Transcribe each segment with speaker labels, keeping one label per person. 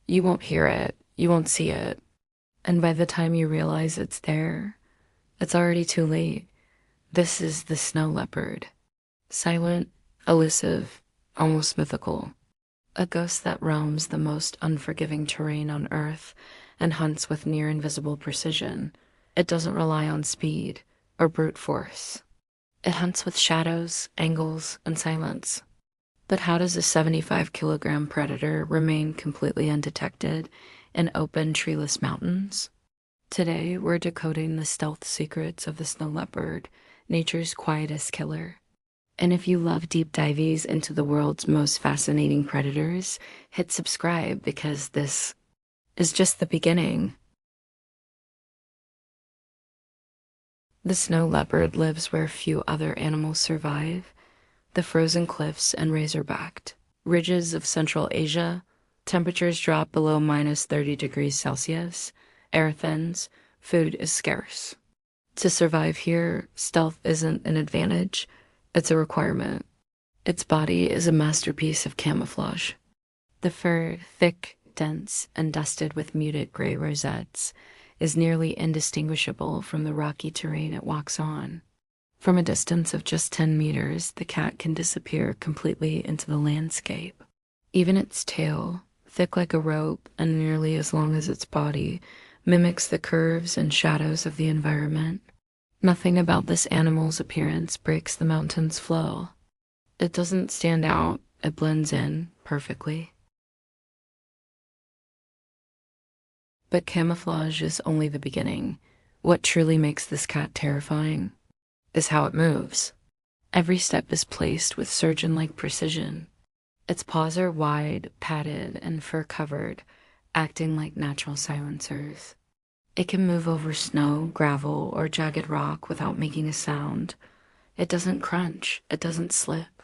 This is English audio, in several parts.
Speaker 1: You won't hear it, you won't see it, and by the time you realize it's there, it's already too late. This is the snow leopard. Silent, elusive, almost mythical. A ghost that roams the most unforgiving terrain on Earth and hunts with near invisible precision. It doesn't rely on speed or brute force. It hunts with shadows, angles, and silence. But how does a 75-kilogram predator remain completely undetected in open, treeless mountains? Today, we're decoding the stealth secrets of the snow leopard, nature's quietest killer. And if you love deep dives into the world's most fascinating predators, hit subscribe because this is just the beginning. The snow leopard lives where few other animals survive, the frozen cliffs and razor-backed ridges of Central Asia. Temperatures drop below -30 degrees Celsius, air thins, food is scarce. To survive here, stealth isn't an advantage, it's a requirement. Its body is a masterpiece of camouflage. The fur, thick, dense, and dusted with muted gray rosettes, is nearly indistinguishable from the rocky terrain it walks on. From a distance of just 10 meters, the cat can disappear completely into the landscape. Even its tail, thick like a rope and nearly as long as its body, mimics the curves and shadows of the environment. Nothing about this animal's appearance breaks the mountain's flow. It doesn't stand out, it blends in perfectly. But camouflage is only the beginning. What truly makes this cat terrifying is how it moves. Every step is placed with surgeon-like precision. Its paws are wide, padded, and fur-covered, acting like natural silencers. It can move over snow, gravel, or jagged rock without making a sound. It doesn't crunch, it doesn't slip.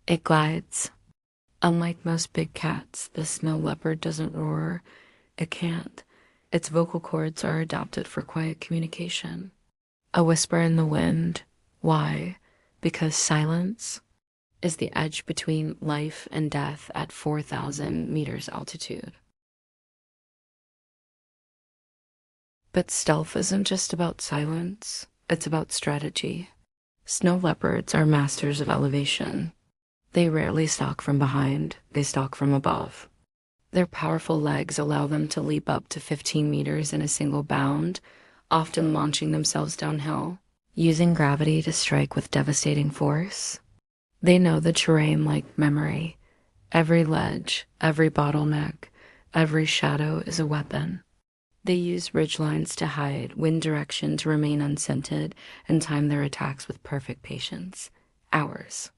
Speaker 1: It glides. Unlike most big cats, the snow leopard doesn't roar. It can't. Its vocal cords are adapted for quiet communication. A whisper in the wind. Why? Because silence is the edge between life and death at 4,000 meters altitude. But stealth isn't just about silence, it's about strategy. Snow leopards are masters of elevation. They rarely stalk from behind, they stalk from above. Their powerful legs allow them to leap up to 15 meters in a single bound, often launching themselves downhill, using gravity to strike with devastating force. They know the terrain like memory. Every ledge, every bottleneck, every shadow is a weapon. They use ridgelines to hide, wind direction to remain unscented, and time their attacks with perfect patience. Hours.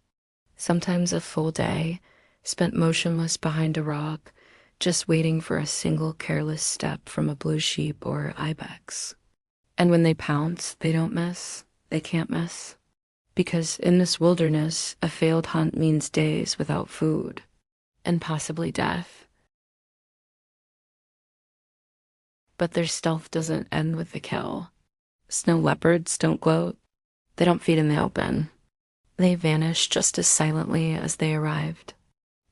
Speaker 1: Sometimes a full day, spent motionless behind a rock, just waiting for a single careless step from a blue sheep or ibex. And when they pounce, they don't miss. They can't miss. Because in this wilderness, a failed hunt means days without food, and possibly death. But their stealth doesn't end with the kill. Snow leopards don't gloat. They don't feed in the open. They vanish just as silently as they arrived,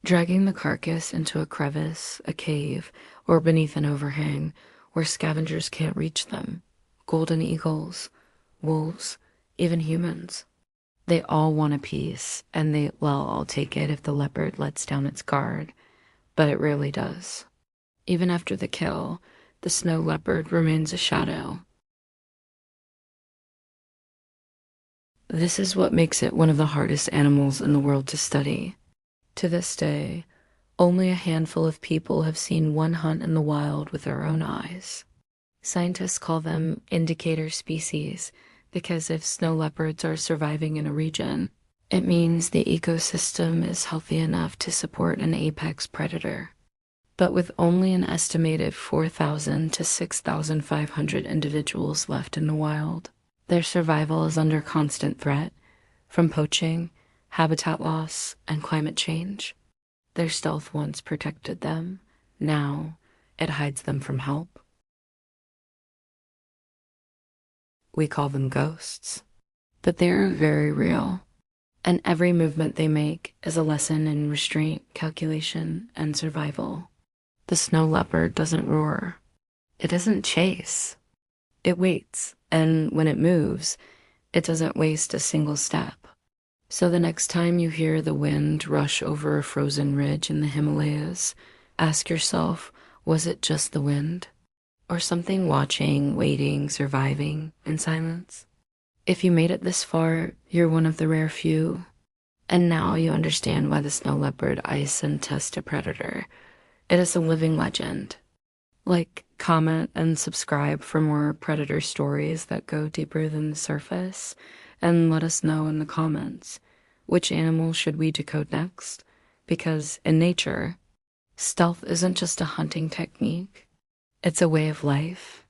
Speaker 1: dragging the carcass into a crevice, a cave, or beneath an overhang where scavengers can't reach them. Golden eagles, wolves, even humans. They all want a piece, and they'll all take it if the leopard lets down its guard, but it rarely does. Even after the kill, the snow leopard remains a shadow. This is what makes it one of the hardest animals in the world to study. To this day, only a handful of people have seen one hunt in the wild with their own eyes. Scientists call them indicator species because if snow leopards are surviving in a region, it means the ecosystem is healthy enough to support an apex predator. But with only an estimated 4,000 to 6,500 individuals left in the wild, their survival is under constant threat from poaching, habitat loss, and climate change. Their stealth once protected them. Now, it hides them from help. We call them ghosts, but they're very real. And every movement they make is a lesson in restraint, calculation, and survival. The snow leopard doesn't roar. It doesn't chase. It waits, and when it moves, it doesn't waste a single step. So the next time you hear the wind rush over a frozen ridge in the Himalayas, ask yourself, was it just the wind? Or something watching, waiting, surviving in silence? If you made it this far, you're one of the rare few. And now you understand why the snow leopard ice and test a predator. It is a living legend. Like, comment, and subscribe for more predator stories that go deeper than the surface. And let us know in the comments, which animal should we decode next? Because in nature, stealth isn't just a hunting technique. It's a way of life.